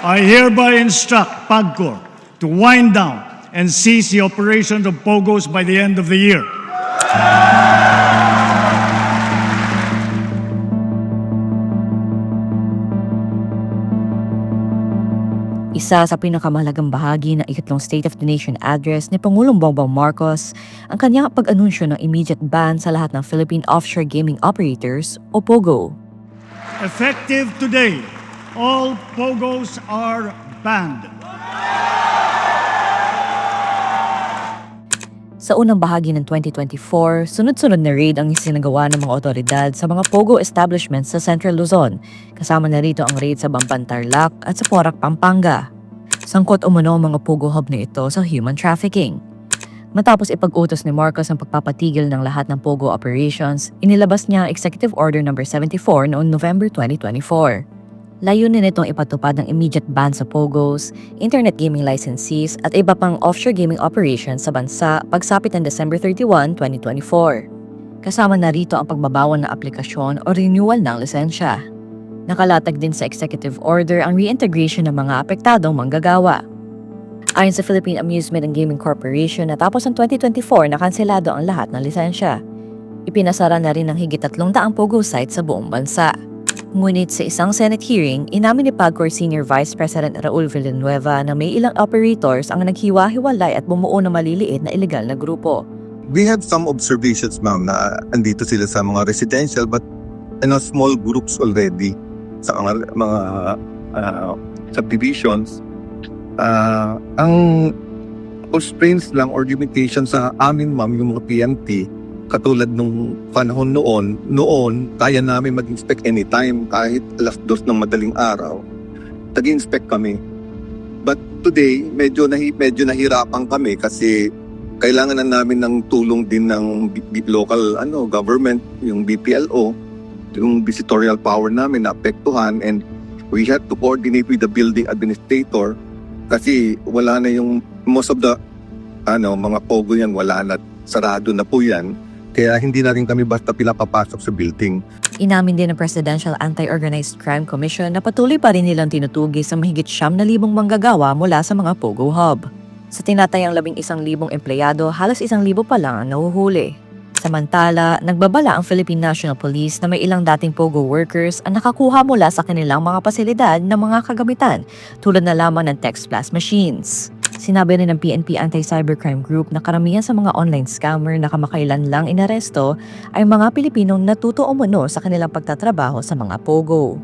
I hereby instruct PAGCOR to wind down and cease the operations of POGOs by the end of the year. Isa sa pinakamahalagang bahagi ng ikatlong State of the Nation address ni Pangulong Bongbong Marcos ang kanyang pag-anunsyo ng immediate ban sa lahat ng Philippine Offshore Gaming Operators o POGO. Effective today, all POGOs are banned. Sa unang bahagi ng 2024, sunod-sunod na raid ang isinagawa ng mga otoridad sa mga POGO establishments sa Central Luzon. Kasama na rito ang raid sa Bamban Tarlac at sa Porac, Pampanga. Sangkot umano ang mga POGO hub na ito sa human trafficking. Matapos ipag-utos ni Marcos ang pagpapatigil ng lahat ng POGO operations, inilabas niya ang Executive Order No. 74 noong November 2024. Layunin nitong ipatupad ng immediate ban sa POGOs, internet gaming licensees at iba pang offshore gaming operations sa bansa pagsapit ng December 31, 2024. Kasama na rito ang pagbabawal ng aplikasyon o renewal ng lisensya. Nakalatag din sa executive order ang reintegration ng mga apektadong manggagawa. Ayon sa Philippine Amusement and Gaming Corporation, natapos ang 2024 na kanselado ang lahat ng lisensya. Ipinasara na rin ng higit 300 POGO sites sa buong bansa. Ngunit sa isang Senate hearing, inamin ni PAGCOR Senior Vice President Raul Villanueva na may ilang operators ang naghiwa-hiwalay at bumuo ng maliliit na illegal na grupo. We have some observations, ma'am, na andito sila sa mga residential but small groups already sa mga subdivisions. Ang constraints lang or limitations sa amin, ma'am, yung mga PNP, katulad nung panahon noon, kaya namin mag-inspect anytime, kahit 2:00 ng madaling araw. Tag-inspect kami. But today, medyo nahirapan kami kasi kailangan na namin ng tulong din ng local government, yung BPLO, yung visitorial power namin na apektuhan, and we had to coordinate with the building administrator kasi wala na yung most of the mga POGO yan, wala na, sarado na po yan. Kaya hindi na rin kami basta pinapapasok sa building. Inamin din ng Presidential Anti-Organized Crime Commission na patuloy pa rin nilang tinutugis sa mahigit 9,000 manggagawa mula sa mga POGO hub. Sa tinatayang 11,000 empleyado, halos 1,000 pa lang ang nahuhuli. Samantala, nagbabala ang Philippine National Police na may ilang dating POGO workers ang nakakuha mula sa kanilang mga pasilidad ng mga kagamitan tulad na lamang ng text blast machines. Sinabi rin ng PNP Anti-Cybercrime Group na karamihan sa mga online scammer na kamakailan lang inaresto ay mga Pilipinong natuto umano sa kanilang pagtatrabaho sa mga POGO.